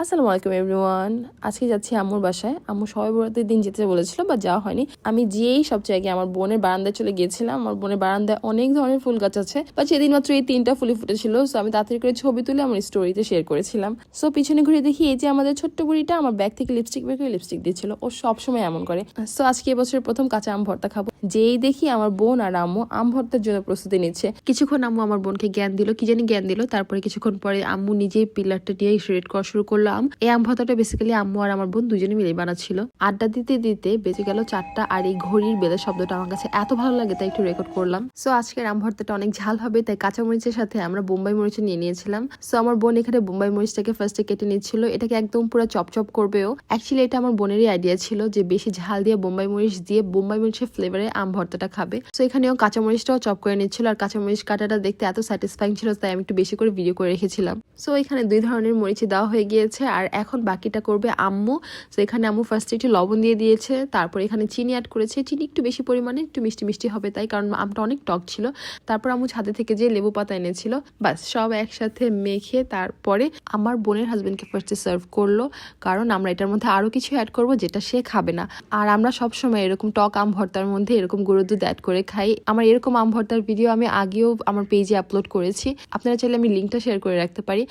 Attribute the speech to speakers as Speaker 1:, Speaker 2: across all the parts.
Speaker 1: আসসালামু আলাইকুম এভরিওয়ান। আজকে যাচ্ছি আম্মুর বাসায়। আম্মু সবাই বরাতের দিন যেতে বলেছিল, বা যাওয়া হয়নি। আমি যেই সবচেয়ে আগে আমার বোনের বারান্দায় চলে গিয়েছিলাম। আমার বোনের বারান্দায় অনেক ধরনের ফুল গাছ আছে, বা সেদিন মাত্র এই 3টা ফুলই ফুটেছিল। সো আমি তাড়াতাড়ি করে ছবি তুলে আমার স্টোরিতে শেয়ার করেছিলাম। সো পিছনে ঘুরে দেখি এই যে আমাদের ছোট্ট বুড়িটা আমার ব্যাগ থেকে লিপস্টিক বের করে লিপস্টিক দিচ্ছিল। ও সবসময় এমন করে। সো আজকে এবছরের প্রথম কাঁচা আম ভর্তা খাবো। যেই দেখি আমার বোন আর আম্মু আম ভর্তার জন্য প্রস্তুতি নিচ্ছে। কিছুক্ষণ আম্মু আমার বোনকে জ্ঞান দিল, কি জানি জ্ঞান দিল। তারপরে কিছুক্ষণ পরে আম্মু নিজেই পিলারটা দিয়ে শেড করা শুরু করলাম। এই আম ভর্তাটা বেসিক্যালি আম্মু আর আমার বোন দুজনে মিলে বানাচ্ছিল। আড্ডা দিতে দিতে বেজে গেল 4টা, আর এই ঘড়ির বেলের শব্দটা আমার কাছে এত ভালো লাগে, তাই একটু রেকর্ড করলাম। সো আজকের আম ভর্তাটা অনেক ঝাল হবে, তাই কাঁচা মরিচের সাথে আমরা বোম্বাই মরিচ নিয়ে নিয়েছিলাম। সো আমার বোন এখানে বোম্বাই মরিচটাকে ফার্স্টে কেটে নিচ্ছিল। এটাকে একদম পুরো চপচপ করবেও। অ্যাকচুয়ালি এটা আমার বোনেরই আইডিয়া ছিল যে বেশি ঝাল দিয়ে বোম্বাই মরিচ দিয়ে বোম্বাই মরিচের ফ্লেভারে আম ভর্তাটা খাবে। সো এখানেও কাঁচা মরিচটাও চপ করে নিচ্ছিল, আর কাঁচা মরিচ কাটাটা দেখতে এত স্যাটিসফাইং ছিল, তাই আমি একটু বেশি করে ভিডিও করে রেখেছিলাম। সো এখানে 2 ধরনের মরিচ দেওয়া হয়ে গিয়েছে, আর এখন বাকিটা করবে আম্মু। তো এখানে আম্মু ফার্স্টে একটু লবণ দিয়ে দিয়েছে, তারপর এখানে চিনি অ্যাড করেছে। চিনি একটু বেশি পরিমাণে, একটু মিষ্টি মিষ্টি হবে তাই, কারণ আমটা অনেক টক ছিল। তারপর আম্মু ছাদে থেকে যে লেবু পাতা এনেছিল, বাস সব একসাথে মেখে তারপরে আমার বোনের হাজবেন্ডকে ফার্স্টে সার্ভ করলো, কারণ আমরা এটার মধ্যে আরো কিছু অ্যাড করব যেটা সে খাবে না। আর আমরা সবসময় এরকম টক আম ভর্তার মধ্যে এরকম গরুর দুধ অ্যাড করে খাই। আমার এরকম আম ভর্তার ভিডিও আমি আগেও আমার পেজে আপলোড করেছি, আপনারা চাইলে আমি লিঙ্কটা শেয়ার করে রাখতে পারি।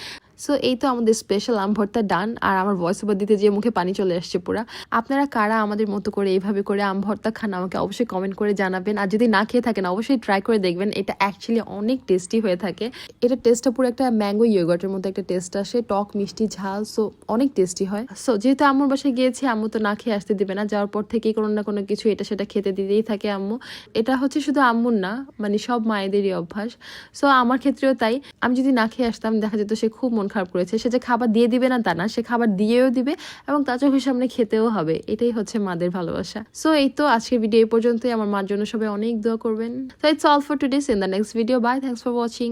Speaker 1: সো এই তো আমাদের স্পেশাল আম ভর্তা ডান। আর আমার ভয়েস ওভার দিতে যে মুখে পানি চলে আসছে পুরা। আপনারা কারা আমাদের মতো করে এইভাবে করে আম ভর্তা খান আমাকে অবশ্যই কমেন্ট করে জানাবেন। আর যদি না খেয়ে থাকেন অবশ্যই ট্রাই করে দেখবেন, এটা অ্যাকচুয়ালি অনেক টেস্টি হয়ে থাকে। এটা টেস্টটা পুরো একটা ম্যাঙ্গো ইয়োগার্টের মতো একটা টেস্ট আসে, টক মিষ্টি ঝাল। সো অনেক টেস্টি হয়। সো যেহেতু আম্মুর বাসায় গিয়েছি, আম্মু তো না খেয়ে আসতে দিবে না। যাওয়ার পর থেকেই কোনো না কোনো কিছু এটা সেটা খেতে দিতেই থাকে আম্মু। এটা হচ্ছে শুধু আম্মুর না, মানে সব মায়েদেরই অভ্যাস। সো আমার ক্ষেত্রেও তাই। আমি যদি না খেয়ে আসতাম, দেখা যেত সে খুব মন খারাপ করেছে। সে যে খাবার দিয়ে দিবে না তা না, সে খাবার দিয়েও দিবে এবং তার চোখের সামনে খেতেও হবে। এটাই হচ্ছে মাদের ভালোবাসা। সো এই তো আজকের ভিডিও এই পর্যন্তই। আমার মার জন্য সবাই অনেক দোয়া করবেন। So it's all for today. In the next video. Bye, thanks for watching.